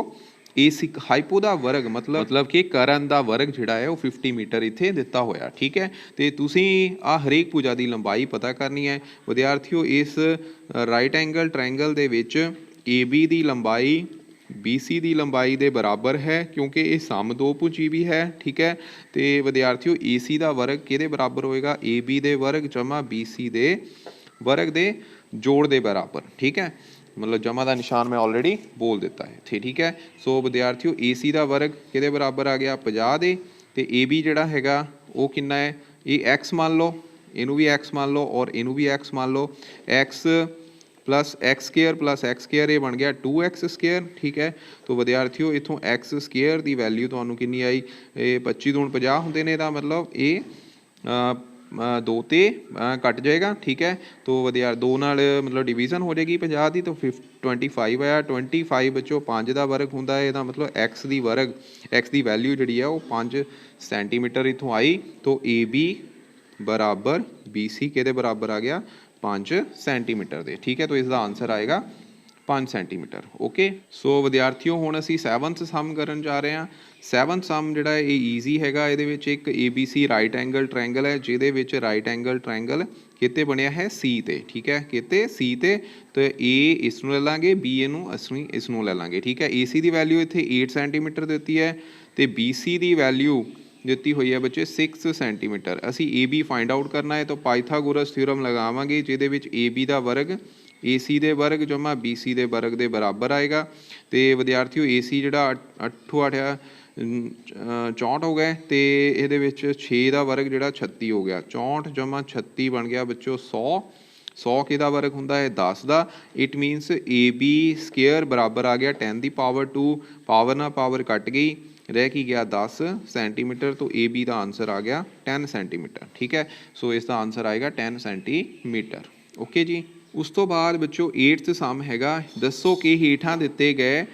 ए सी हाइपो का वर्ग मतलब कि करण का वर्ग जोड़ा है वो 50 मीटर इत्थे दिता होया ठीक है। तो तुसीं आ हरेक भुजा की लंबाई पता करनी है विद्यार्थियों। इस राइट एंगल ट्रायंगल दे विच ए बी की लंबाई बी सी की लंबाई के बराबर है क्योंकि ये सम दो भुजी भी है ठीक है। तो विद्यार्थियों ए सी का वर्ग किहदे बराबर होएगा ए बी के वर्ग जमा बी सी के वर्ग के जोड़ के बराबर ठीक है। मतलब जमा का निशान मैं ऑलरेडी बोल दिता है ठीक है। सो विद्यार्थियों ए सी का वर्ग किहदे बराबर आ गया 50 दे ते ए बी जिहड़ा हैगा वो कितना है ये एक्स मान लो इनू भी एक्स मान लो और इनू भी एक्स मान लो एक्स प्लस एक्स स्केयर ये बन गया 2x स्केयर ठीक है। तो विद्यार्थियों इतों एक्स स्केयर की वैल्यू तुहानूं कितनी आई 25 दूण 50 होंदे ने दा मतलब ये 2 ते कट जाएगा ठीक है। तो दो नाल मतलब डिवीजन हो जाएगी 50 की तो 25 आया 25 बच्चों 5 का वर्ग होंदा है इसदा मतलब एक्स की वर्ग एक्स की वैल्यू जी है वो 5 सेंटीमीटर इतों आई। तो ए बी बराबर बी सी के बराबर आ गया 5 सेंटीमीटर दे ठीक है। तो इसका आंसर आएगा 5 ਸੈਂਟੀਮੀਟਰ। ਓਕੇ, ਸੋ ਵਿਦਿਆਰਥੀਓ ਹੁਣ ਅਸੀਂ 7th ਸਮ ਕਰਨ ਜਾ ਰਹੇ ਹਾਂ। 7th ਸਮ ਜਿਹੜਾ ਇਹ ਈਜ਼ੀ ਹੈਗਾ। ਇਹਦੇ ਵਿੱਚ ਇੱਕ ABC ਰਾਈਟ ਐਂਗਲ ਟ੍ਰਾਇੰਗਲ ਹੈ, ਜਿਹਦੇ ਵਿੱਚ ਰਾਈਟ ਐਂਗਲ ਟ੍ਰਾਇੰਗਲ ਕਿਤੇ ਬਣਿਆ ਹੈ C ਤੇ, ਠੀਕ ਹੈ, ਕਿਤੇ C ਤੇ। ਤੇ A ਇਸ ਨੂੰ ਲੈ ਲਾਂਗੇ, B ਇਹਨੂੰ, ਅਸੀਂ ਇਸ ਨੂੰ ਲੈ ਲਾਂਗੇ, ਠੀਕ ਹੈ। AC ਦੀ ਵੈਲਿਊ ਇੱਥੇ 8 ਸੈਂਟੀਮੀਟਰ ਦਿੱਤੀ ਹੈ ਤੇ BC ਦੀ ਵੈਲਿਊ ਦਿੱਤੀ ਹੋਈ ਹੈ ਬੱਚੇ 6 ਸੈਂਟੀਮੀਟਰ। ਅਸੀਂ AB ਫਾइंड आउट करना है तो ਪਾਈਥਾਗੋਰਸ ਥਿਊਰਮ ਲਗਾਵਾਂਗੇ, ਜਿਹਦੇ ਵਿੱਚ AB ਦਾ ਵਰਗ AC ਦੇ ਵਰਗ ਜਮਾ BC ਦੇ ਵਰਗ ਦੇ ਬਰਾਬਰ ਆਏਗਾ। ਤੇ ਵਿਦਿਆਰਥੀਓ AC ਜਿਹੜਾ 8 8 64 ਹੋ ਗਏ ਤੇ ਇਹਦੇ ਵਿੱਚ 6 ਦਾ ਵਰਗ ਜਿਹੜਾ 36 ਹੋ ਗਿਆ। 64 ਜਮਾ 36 ਬਣ ਗਿਆ ਬੱਚੋ 100। 100 ਕਿਹਦਾ ਵਰਗ ਹੁੰਦਾ ਹੈ 10 ਦਾ। ਇਟ ਮੀਨਸ AB ਸਕੁਅਰ ਬਰਾਬਰ ਆ ਗਿਆ 10 ਦੀ ਪਾਵਰ 2। ਪਾਵਰ ਨਾਲ ਪਾਵਰ ਕੱਟ ਗਈ, ਰਹਿ ਕੀ ਗਿਆ 10 ਸੈਂਟੀਮੀਟਰ। तो AB ਦਾ ਆਨਸਰ ਆ ਗਿਆ 10 ਸੈਂਟੀਮੀਟਰ, ਠੀਕ ਹੈ। ਸੋ ਇਸ ਦਾ ਆਨਸਰ ਆਏਗਾ 10 ਸੈਂਟੀਮੀਟਰ। ਓਕੇ ਜੀ। ਉਸ ਤੋਂ ਬਾਅਦ ਬੱਚੋ 8th ਸਮ ਹੈਗਾ, ਦੱਸੋ ਕਿ ਹੇਠਾਂ ਦਿੱਤੇ ਗਏ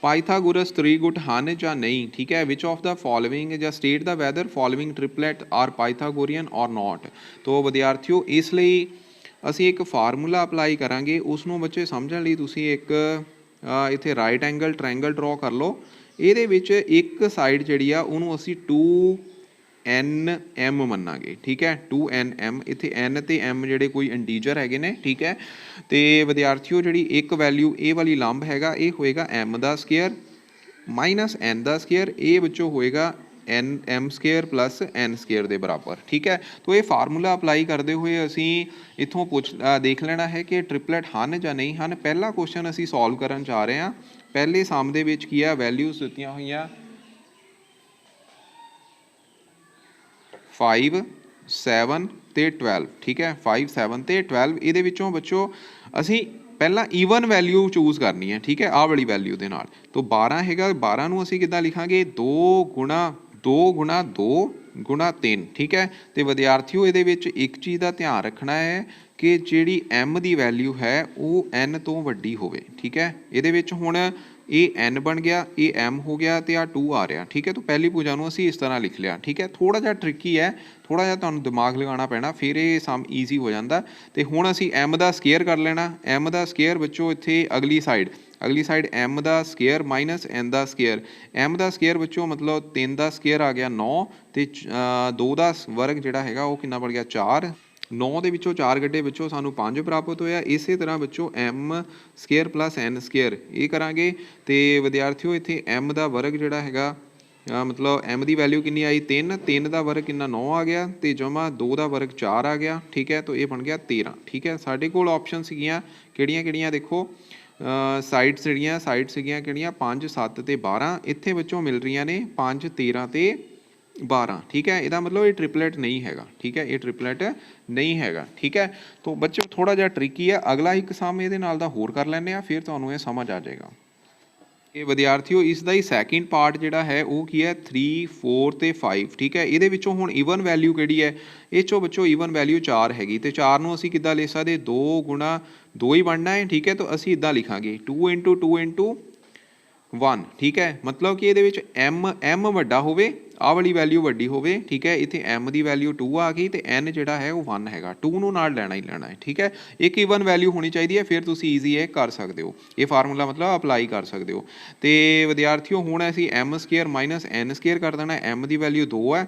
ਪਾਈਥਾਗੋਰਸ ਤ੍ਰਿਗੁਟ ਹਨ ਜਾਂ ਨਹੀਂ, ਠੀਕ ਹੈ। ਵਿਚ ਆਫ ਦਾ ਫੋਲੋਇੰਗ ਜਾਂ ਸਟੇਟ ਦਾ ਵੈਦਰ ਫੋਲੋਇੰਗ ਟ੍ਰਿਪਲੇਟ ਆਰ ਪਾਈਥਾਗੋਰੀਅਨ ਔਰ ਨੋਟ। ਤੋ ਵਿਦਿਆਰਥੀਓ ਇਸ ਲਈ ਅਸੀਂ ਇੱਕ ਫਾਰਮੂਲਾ ਅਪਲਾਈ ਕਰਾਂਗੇ। ਉਸ ਨੂੰ ਬੱਚੇ ਸਮਝਣ ਲਈ ਤੁਸੀਂ ਇੱਕ ਇੱਥੇ ਰਾਈਟ ਐਂਗਲ ਟ੍ਰਾਇੰਗਲ ਡਰਾ ਕਰ ਲਓ। ਇਹਦੇ ਵਿੱਚ ਇੱਕ ਸਾਈਡ ਜਿਹੜੀ ਆ ਉਹਨੂੰ ਅਸੀਂ 2NM ਮੰਨਾਂਗੇ, ਠੀਕ ਹੈ। 2NM, ਇੱਥੇ N ਤੇ M ਜਿਹੜੇ ਕੋਈ ਇੰਟੀਜਰ ਹੈਗੇ ਨੇ, ਠੀਕ ਹੈ। ਤੇ ਵਿਦਿਆਰਥੀਓ ਜਿਹੜੀ ਇੱਕ ਵੈਲਿਊ ਇਹ ਵਾਲੀ ਲੰਬ ਹੈਗਾ, ਇਹ ਹੋਏਗਾ M ਦਾ ਸਕੁਅਰ ਮਾਈਨਸ N ਦਾ ਸਕੁਅਰ। ਇਹ ਵਿੱਚੋਂ ਹੋਏਗਾ M square plus N square ਦੇ ਬਰਾਬਰ, ਠੀਕ ਹੈ। ਤੋ ਇਹ ਫਾਰਮੂਲਾ ਅਪਲਾਈ ਕਰਦੇ ਹੋਏ ਅਸੀਂ ਇੱਥੋਂ ਦੇਖ ਲੈਣਾ ਹੈ ਕਿ ਟ੍ਰਿਪਲੇਟ ਹਨ ਜਾਂ ਨਹੀਂ ਹਨ। ਪਹਿਲਾ ਕੁਐਸਚਨ ਅਸੀਂ ਸੋਲਵ ਕਰਨ ਜਾ ਰਹੇ ਹਾਂ। ਪਹਿਲੇ ਸਮ ਦੇ ਵਿੱਚ ਕੀ ਆ, ਵੈਲਿਊਜ਼ ਦਿੱਤੀਆਂ ਹੋਈਆਂ 5 7 ਤੇ 12, ਠੀਕ ਹੈ। 5 7 ਤੇ 12। ਇਹਦੇ ਵਿੱਚੋਂ ਬੱਚੋ ਅਸੀਂ ਪਹਿਲਾਂ ਈਵਨ ਵੈਲਿਊ ਚੂਜ਼ ਕਰਨੀ ਹੈ, ਠੀਕ ਹੈ, ਆਹ ਵਾਲੀ ਵੈਲਿਊ ਦੇ ਨਾਲ। ਤੋ 12 ਹੈਗਾ, 12 ਨੂੰ ਅਸੀਂ ਕਿੱਦਾਂ ਲਿਖਾਂਗੇ 2 ਗੁਣਾ 2 ਗੁਣਾ 2 ਗੁਣਾ 3, ਠੀਕ ਹੈ। ਤੇ ਵਿਦਿਆਰਥੀਓ ਇਹਦੇ ਵਿੱਚ ਇੱਕ ਚੀਜ਼ ਦਾ ਧਿਆਨ ਰੱਖਣਾ ਹੈ ਕਿ ਜਿਹੜੀ M ਦੀ ਵੈਲਿਊ ਹੈ ਉਹ N ਤੋਂ ਵੱਡੀ ਹੋਵੇ, ਠੀਕ ਹੈ। ਇਹਦੇ ਵਿੱਚ ਹੁਣ ਇਹ N ਬਣ ਗਿਆ, ਇਹ M ਹੋ ਗਿਆ ਤੇ ਆ 2 ਆ ਰਿਹਾ, ਠੀਕ ਹੈ। ਤਾਂ ਪਹਿਲੀ ਭੁਜਾ ਨੂੰ ਅਸੀਂ ਇਸ ਤਰ੍ਹਾਂ ਲਿਖ ਲਿਆ, ਠੀਕ ਹੈ। ਥੋੜਾ ਜਿਹਾ ਟ੍ਰਿਕੀ ਹੈ, ਥੋੜਾ ਜਿਹਾ ਤੁਹਾਨੂੰ ਦਿਮਾਗ ਲਗਾਉਣਾ ਪੈਣਾ, ਫਿਰ ਇਹ ਸਮ ਈਜ਼ੀ ਹੋ ਜਾਂਦਾ। ਤੇ ਹੁਣ ਅਸੀਂ M ਦਾ ਸਕੁਅਰ ਕਰ ਲੈਣਾ। M ਦਾ ਸਕੁਅਰ ਬੱਚੋ ਇੱਥੇ ਅਗਲੀ ਸਾਈਡ M ਦਾ ਸਕੁਅਰ ਮਾਈਨਸ N ਦਾ ਸਕੁਅਰ। M ਦਾ ਸਕੁਅਰ ਬੱਚੋ ਮਤਲਬ 3 ਦਾ ਸਕੁਅਰ ਆ ਗਿਆ 9 ਤੇ 2 ਦਾ ਵਰਗ ਜਿਹੜਾ ਹੈਗਾ ਉਹ ਕਿੰਨਾ ਬਣ ਗਿਆ 4। 9 ਦੇ ਵਿੱਚੋਂ 4 ਕੱਢੇ ਬੱਚੋ ਸਾਨੂੰ 5 ਪ੍ਰਾਪਤ ਹੋਇਆ। ਇਸੇ ਤਰ੍ਹਾਂ ਬੱਚੋ M square plus N square ਇਹ ਕਰਾਂਗੇ। ਤੇ ਵਿਦਿਆਰਥੀਓ ਇੱਥੇ M ਦਾ ਵਰਗ ਜਿਹੜਾ ਹੈਗਾ ਮਤਲਬ M ਦੀ ਵੈਲਿਊ ਕਿੰਨੀ ਆਈ 3। 3 ਦਾ ਵਰਗ ਕਿੰਨਾ 9 ਆ ਗਿਆ ਤੇ ਜਮਾ 2 ਦਾ ਵਰਗ 4 ਆ ਗਿਆ, ਠੀਕ ਹੈ। ਤਾਂ ਇਹ ਬਣ ਗਿਆ 13, ਠੀਕ ਹੈ। ਸਾਡੇ ਕੋਲ ਆਪਸ਼ਨ ਸੀਗੀਆਂ ਕਿਹੜੀਆਂ ਕਿਹੜੀਆਂ, ਦੇਖੋ ਸਾਈਡਸ ਸੀਗੀਆਂ ਕਿਹੜੀਆਂ 5 7 ਤੇ 12। ਇੱਥੇ ਬੱਚੋਂ ਮਿਲ ਰਹੀਆਂ ਨੇ 5 13 ਤੇ 12, ਠੀਕ ਹੈ। ਇਹਦਾ ਮਤਲਬ ਇਹ ਟ੍ਰਿਪਲੇਟ ਨਹੀਂ ਹੈਗਾ, ਠੀਕ ਹੈ, ਇਹ ਟ੍ਰਿਪਲੇਟ ਨਹੀਂ ਹੈਗਾ, ਠੀਕ ਹੈ। ਤਾਂ ਬੱਚੋ ਥੋੜਾ ਜਿਹਾ ਟ੍ਰਿਕੀ ਹੈ। ਅਗਲਾ ਇੱਕ ਸਮ ਇਹਦੇ ਨਾਲ ਦਾ ਹੋਰ ਕਰ ਲੈਂਦੇ ਆ, ਫਿਰ ਤੁਹਾਨੂੰ ਇਹ ਸਮਝ ਆ ਜਾਏਗਾ। ਇਹ ਵਿਦਿਆਰਥੀਓ ਇਸ ਦਾ ਹੀ ਸੈਕਿੰਡ ਪਾਰਟ ਜਿਹੜਾ ਹੈ ਉਹ ਕੀ ਹੈ 3 4 ਤੇ 5, ਠੀਕ ਹੈ। ਇਹਦੇ ਵਿੱਚੋਂ ਹੁਣ ਈਵਨ ਵੈਲਿਊ ਕਿਹੜੀ ਹੈ, ਇਹ 'ਚੋਂ ਬੱਚੋ ਈਵਨ ਵੈਲਿਊ 4 ਹੈਗੀ ਤੇ 4 ਨੂੰ ਅਸੀਂ ਕਿੱਦਾਂ ਲਿਖ ਸਕਦੇ 2 ਗੁਣਾ 2 ਹੀ ਬਣਨਾ ਹੈ, ਠੀਕ ਹੈ। ਤਾਂ ਅਸੀਂ ਇੱਦਾਂ ਲਿਖਾਂਗੇ 2 into 2 into 1, ਠੀਕ ਹੈ। ਮਤਲਬ ਕਿ ਇਹਦੇ ਵਿੱਚ M ਵੱਡਾ ਹੋਵੇ, ਆਹ ਵਾਲੀ ਵੈਲਿਊ ਵੱਡੀ ਹੋਵੇ, ਠੀਕ ਹੈ। ਇੱਥੇ M ਦੀ ਵੈਲਿਊ 2 ਆ ਗਈ ਤੇ N ਜਿਹੜਾ ਹੈ ਉਹ 1 ਹੈਗਾ। 2 ਨੂੰ ਨਾਲ ਲੈਣਾ ਹੀ ਲੈਣਾ ਹੈ, ਠੀਕ ਹੈ। ਇੱਕ ਈਵਨ ਵੈਲਿਊ ਹੋਣੀ ਚਾਹੀਦੀ ਹੈ, ਫਿਰ ਤੁਸੀਂ ਈਜ਼ੀ ਇਹ ਕਰ ਸਕਦੇ ਹੋ, ਇਹ ਫਾਰਮੂਲਾ ਮਤਲਬ ਅਪਲਾਈ ਕਰ ਸਕਦੇ ਹੋ। ਤੇ ਵਿਦਿਆਰਥੀਓ ਹੁਣ ਅਸੀਂ M square minus N square ਕਰ ਦੇਣਾ। M ਦੀ ਵੈਲਿਊ 2 ਹੈ,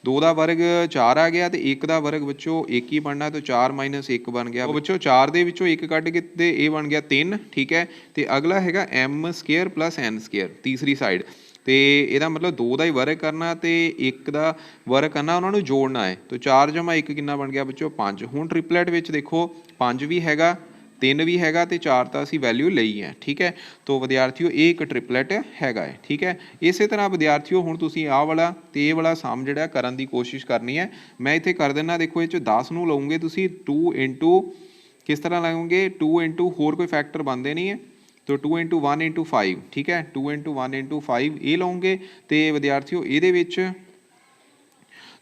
2 ਦਾ ਵਰਗ 4 ਆ ਗਿਆ ਤੇ 1 ਦਾ ਵਰਗ ਬੱਚੋ 1 ਹੀ ਬਣਨਾ। ਤਾਂ 4 ਮਾਈਨਸ 1 ਬਣ ਗਿਆ ਬੱਚੋ 4 ਦੇ ਵਿੱਚੋਂ 1 ਕੱਢ ਕੇ ਤੇ ਇਹ ਬਣ ਗਿਆ 3, ਠੀਕ ਹੈ। ਤੇ ਅਗਲਾ ਹੈਗਾ M square plus N square ਤੀਸਰੀ ਸਾਈਡ। ਤੇ ਇਹਦਾ ਮਤਲਬ 2 ਦਾ ਹੀ ਵਰਗ ਕਰਨਾ ਤੇ 1 ਦਾ ਵਰਗ ਕਰਨਾ, ਉਹਨਾਂ ਨੂੰ ਜੋੜਨਾ ਹੈ। ਤਾਂ 4 ਜਮਾ 1 ਕਿੰਨਾ ਬਣ ਗਿਆ ਬੱਚੋ 5। ਹੁਣ ਟ੍ਰਿਪਲੇਟ ਵਿੱਚ ਦੇਖੋ 5 ਵੀ ਹੈਗਾ 3 ਵੀ ਹੈਗਾ ਤੇ 4 ਤਾਂ ਅਸੀਂ ਵੈਲਿਊ ਲਈ ਹੈ, ਠੀਕ ਹੈ। ਤਾਂ ਵਿਦਿਆਰਥੀਓ ਇਹ ਇੱਕ ਟ੍ਰਿਪਲੇਟ ਹੈਗਾ ਹੈ, ਠੀਕ ਹੈ। ਇਸੇ ਤਰ੍ਹਾਂ ਵਿਦਿਆਰਥੀਓ ਹੁਣ ਤੁਸੀਂ ਆਹ ਵਾਲਾ ਤੇ ਇਹ ਵਾਲਾ ਸਮ ਜਿਹੜਾ ਕਰਨ ਦੀ ਕੋਸ਼ਿਸ਼ ਕਰਨੀ ਹੈ। ਮੈਂ ਇੱਥੇ ਕਰ ਦਿੰਦਾ, ਦੇਖੋ ਇਹ 'ਚ 10 ਨੂੰ ਲਓਗੇ ਤੁਸੀਂ 2 into ਕਿਸ ਤਰ੍ਹਾਂ ਲਾਓਗੇ 2 into ਹੋਰ ਕੋਈ ਫੈਕਟਰ ਬਣਦੇ ਨਹੀਂ ਹੈ तो 2 into 1 into 5, ठीक है। 2 into 1 into 5 ਇਹ ਲਓਗੇ ਤੇ ਵਿਦਿਆਰਥੀਓ ਇਹਦੇ ਵਿੱਚ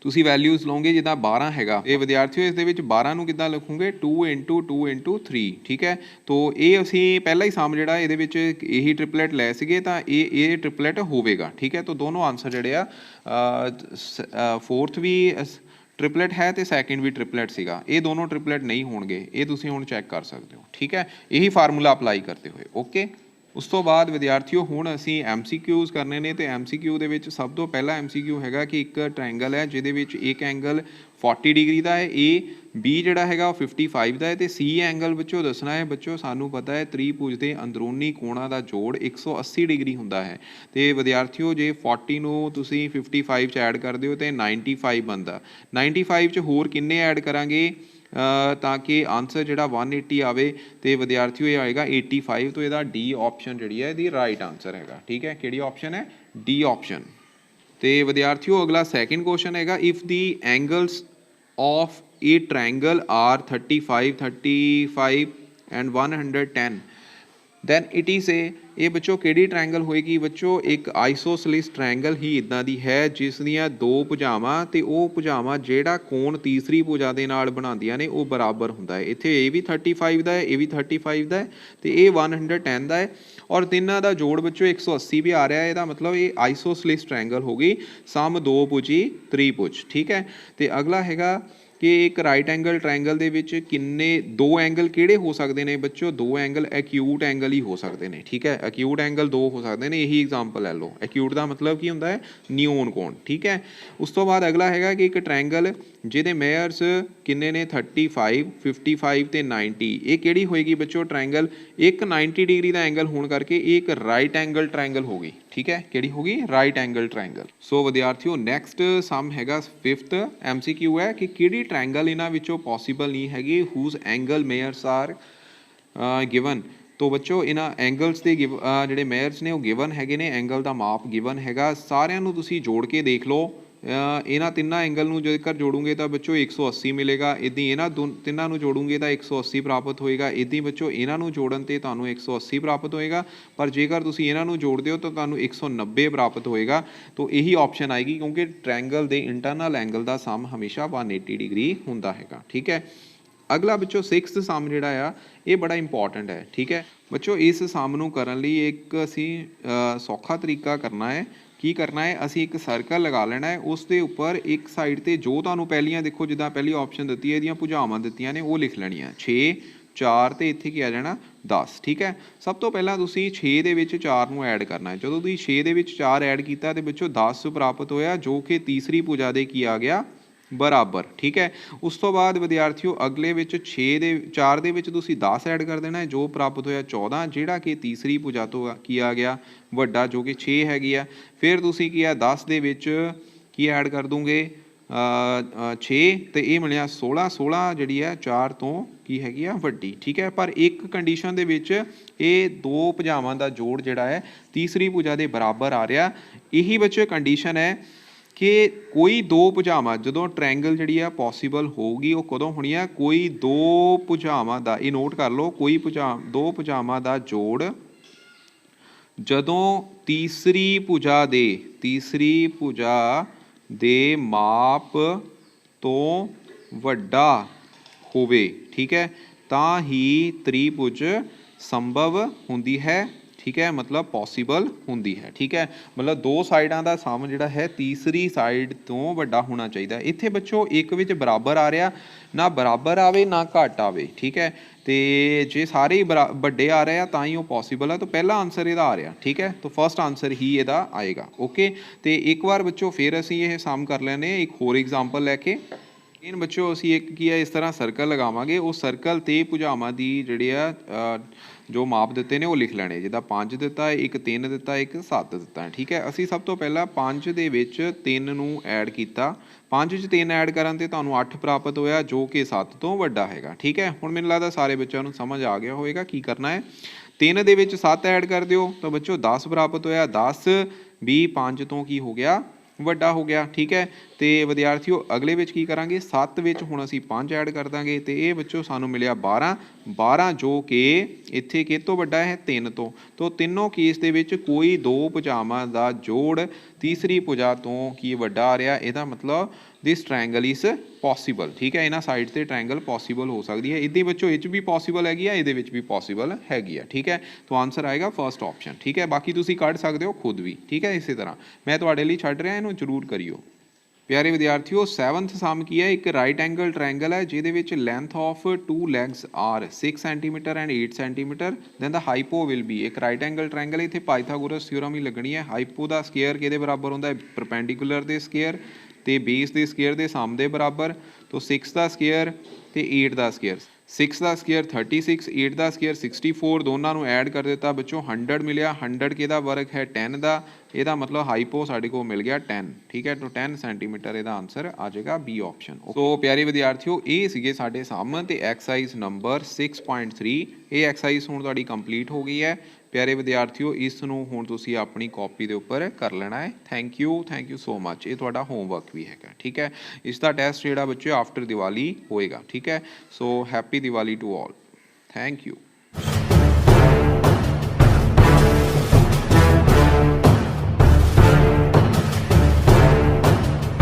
ਤੁਸੀਂ ਵੈਲਿਊਜ਼ ਲਓਗੇ ਜਿੱਦਾਂ 12 ਹੈਗਾ। ਇਹ ਵਿਦਿਆਰਥੀਓ ਇਸ ਦੇ ਵਿੱਚ 12 ਨੂੰ ਕਿੱਦਾਂ ਲਿਖੋਗੇ 2 into 2 into 3, ਠੀਕ ਹੈ। ਤੋ ਇਹ ਅਸੀਂ ਪਹਿਲਾ ਹੀ ਸਮ ਜਿਹੜਾ ਇਹਦੇ ਵਿੱਚ ਇਹੀ ਟ੍ਰਿਪਲੇਟ ਲੈ ਸੀਗੇ ਤਾਂ ਇਹ ਟ੍ਰਿਪਲੇਟ ਹੋਵੇਗਾ, ਠੀਕ ਹੈ। ਤਾਂ ਦੋਨੋਂ ਆਨਸਰ ਜਿਹੜੇ ਆ 4th ਵੀ ट्रिपलेट है तो सैकेंड भी ट्रिपलेट सीगा, ये दोनों ट्रिपलेट नहीं होणगे, ये तुसीं हुण चैक कर सकते हो। ठीक है, यही फार्मूला अप्लाई करते हुए। ओके, उस तो बाद विद्यार्थियों हुण असीं MCQs करने ने, तो MCQ दे विच सब तो पहला MCQ हैगा कि एक ट्रायंगल है जिहदे विच एक एंगल 40 डिग्री का है, B जिहड़ा हैगा 55 का है, तो C एंगल बच्चों दसना है। बच्चों सानू पता है त्रिभुज के अंदरूनी कोणां का जोड़ 180 डिग्री हुंदा है, तो विद्यार्थियों जे 40 नूं तुसीं 55 च ऐड कर दिओ तो 95 बनदा। 95 च होर किन्ने ऐड करांगे ताकि आंसर जिहड़ा 180 आवे, तो विद्यार्थियों ये आएगा 85, तो इसका डी ऑप्शन जिहड़ी है इसदी राइट आंसर हैगा। ठीक है, किहड़ी ऑप्शन है? D option. तो विद्यार्थियों अगला सैकेंड क्वेश्चन हैगा, if the angles of a triangle are 35, 35 and 110 then it is ये बच्चों किहड़ी ट्रायंगल होएगी? बच्चों एक आइसोसलिस ट्रायंगल ही इदां दी है जिस दियां दो भुजावां ते वो भुजावां जिहड़ा कोण तीसरी भुजा दे नाल बनाउंदियां ने वो बराबर हुंदा है। इत्थे ये भी 35 दा है, ये भी 35 दा है, तो ये 110 दा है, और तिन्हां दा जोड़ बच्चों 180 भी आ रहा है। इसदा मतलब ये आइसोसलिस ट्रायंगल होगी, सम दो भुजी त्रिभुज। ठीक है, तो अगला हैगा कि एक राइट एंगल ट्रायंगल दे विच किन्ने दो एंगल किहड़े हो सकते हैं? बच्चों दो एंगल एक्यूट एंगल ही हो सकते हैं। ठीक है, एक्यूट एंगल दो हो सकते हैं, यही एग्जाम्पल ले लो। एक्यूट का मतलब की होंदा है? नियोन कोण। ठीक है, उस तो बाद अगला हैगा कि एक ट्रायंगल जिहदे मेयर्स किन्ने ने 35, 55 ते 90, ये किहड़ी होएगी बच्चों? ट्रायंगल एक 90 डिग्री का एंगल होने करके एक राइट एंगल ट्रायंगल होगी। ठीक है, किहड़ी होगी? Right angle triangle. सो विद्यार्थियों नैक्सट सम हैगा 5th MCQ है कि किहड़ी ट्रायंगल इन्हां विचों पॉसीबल नहीं हैगी whose angle measures are given. तो बच्चों इन्हां एंगल्स के जिहड़े मेयर्स ने वो गिवन हैगे ने, एंगल का माप गिवन हैगा। सारिਆਂ ਨੂੰ ਤੁਸੀਂ जोड़ के देख लो, इन्हां तिन्नां एंगल ਨੂੰ जेकर जोड़ोगे तो बच्चों 180 मिलेगा, इदां इन्हां तिन्नां ਨੂੰ जोड़ोगे तो 180 प्राप्त होएगा, इदां बच्चों इन्हां ਨੂੰ जोड़न ते तुहानूं 180 प्राप्त होएगा, पर जेकर तुसीं इन्हां ਨੂੰ जोड़दे हो तो तुहानूं 190 प्राप्त होएगा। तो यही ऑप्शन आएगी क्योंकि ट्रायंगल के इंटरनल एंगल का सम हमेशा 180 डिग्री हुंदा हैगा। ठीक है, अगला बच्चों 6th सम जिहड़ा आ ये बड़ा इंपॉर्टेंट है। ठीक है बच्चों, इस सम नूं करन लई एक असीं सौखा तरीका करना है। की करना है? असीं एक सर्कल लगा लेना है, उस दे उपर एक साइड ते जो तुहानूं पहलियां देखो जिद्दां पहली ऑप्शन दित्ती है इहदियां भुजावां दित्तियां ने वो लिख लैणियां 6, 4 ते इत्थे की आ जाना 10। ठीक है, सब तो पहला तुसीं 6 दे विच 4 नूं ऐड करना है। जदों तुसीं 6 दे विच 4 ऐड कीता ते बच्चों 10 प्राप्त होया, जो कि तीसरी भुजा दे की आ गया बराबर। ठीक है, उस तो बाद विद्यार्थियों अगले विच 6 दे 4 दे विच तुसीं 10 ऐड कर देना है, जो प्राप्त होया 14, जिहड़ा कि तीसरी भुजा तो की आ गया वड्डा जो कि 6 हैगी आ। फिर तुसीं की आ 10 दे विच की ऐड कर दोगे 6 तो ये मिलिया 16, 16 जिहड़ी है 4 तो की हैगी आ वड्डी। ठीक है, पर एक कंडीशन दे विच ये दो भुजावां दा जोड़ जिहड़ा है तीसरी भुजा दे बराबर आ रहा। यही बच्चों कंडीशन है कि कोई दो भुजावां जदों ट्रायंगल जिहड़ी आ पॉसीबल होगी वो कदों होनी है? कोई दो भुजावां दा, ये नोट कर लो, कोई दो भुजावां दा जोड़ जदों तीसरी भुजा दे माप तो वड्डा होवे, ठीक है, तां ही त्रिभुज संभव हुंदी है। ठीक है, मतलब पॉसीबल हुंदी है। ठीक है, मतलब दो साइडां दा सम जिहड़ा है तीसरी साइड तो वड्डा होना चाहिए। इत्थे बच्चों एक विच बराबर आ रहा, ना बराबर आवे ना घट आवे। ठीक है, तो जे सारे ही वड्डे आ रहे हैं तां ही वो पॉसीबल है, तो पहला आंसर इहदा आ रहा। ठीक है, तो फर्स्ट आंसर ही इहदा आएगा। ओके, तो एक बार बच्चों फिर असीं ये सम कर लैने एक होर एग्जाम्पल लैके। इन बच्चों असीं एक की है इस तरह सर्कल लगावांगे, उस सर्कल ते भुजावां दी जिहड़ी आ जो माप दिते ने वो लिख लैणे, जिद्दां 5 दिता है, एक 3 दिता है, एक 7 दिता है। ठीक है, असीं सब तो पहला 5 दे विच 3 नूं ऐड कीता, 5 च 3 ऐड करन ते तुहानूं 8 प्राप्त होया जो कि 7 तो वड्डा हैगा। ठीक है, हुण मैनूं लगदा सारे बच्चों नूं समझ आ गया होएगा की करना है। 3 दे विच 7 ऐड कर दिओ तो बच्चों 10 प्राप्त होया, 10 भी 5 तो की हो गया वड्डा हो गया। ठीक है, तो विद्यार्थियों अगले विच की करांगे 7 विच हुण असीं 5 ऐड कर दांगे तो ये बच्चों सानूं मिलिया 12, 12 जो कि इत्थे किस तो वड्डा है 3 तो तीनों केस दे विच कोई दो भुजावां दा जोड़ तीसरी भुजा तो की वड्डा आ रहा, इहदा मतलब दिस ट्रायंगल इज पॉसीबल। ठीक है, इन्हां साइड ते ट्रायंगल पॉसीबल हो सकती है, इहदे बच्चों इच भी पॉसीबल हैगी आ, इहदे विच भी पॉसीबल हैगी आ। ठीक है, तो आंसर आएगा फर्स्ट ऑप्शन। ठीक है, बाकी तुसीं कढ सकदे हो खुद भी। ठीक है, इस तरह मैं तुहाडे लई छड्ड रिहा, इहनूं जरूर करियो। प्यारे विद्यार्थियों 7th सम की है, एक राइट एंगल ट्रायंगल है जिहदे विच length of 2 legs are 6 centimetre and 8 centimetre, then the hypo will be, एक राइट एंगल ट्रायंगल इत्थे पाइथागोरस थ्योरम ही लगनी है। हाइपो दा स्केयर किहदे बराबर हुंदा है, परपेंडिकुलर दे स्केयर ते बेस दे स्केयर दे सम दे बराबर। तो 6 दा स्केयर ते 8 दा स्केयर, 6 का स्केयर 36, 8 का स्केयर 64, दोनों को ऐड कर दिता बच्चों 100 मिलिया। 100 के वर्ग है 10 का, यदा मतलब हाइपो साढ़े को मिल गया 10, ठीक है। तो 10 सेंटीमीटर यदा आंसर आ जाएगा बी ऑप्शन। सो प्यारे विद्यार्थियों ये सीगे साडे सम ते एक्सरसाइज नंबर 6.3, ये एक्सरसाइज हुण तुहाडी कंप्लीट हो गई है। प्यारे विद्यार्थियों इस नूं हुण तुसीं अपनी कॉपी के उपर कर लेना है। Thank you so much. ये तुहाडा होमवर्क भी है, ठीक है। इसका टेस्ट जिहड़ा बच्चों आफ्टर दिवाली होएगा, ठीक है। So happy Diwali to all, thank you.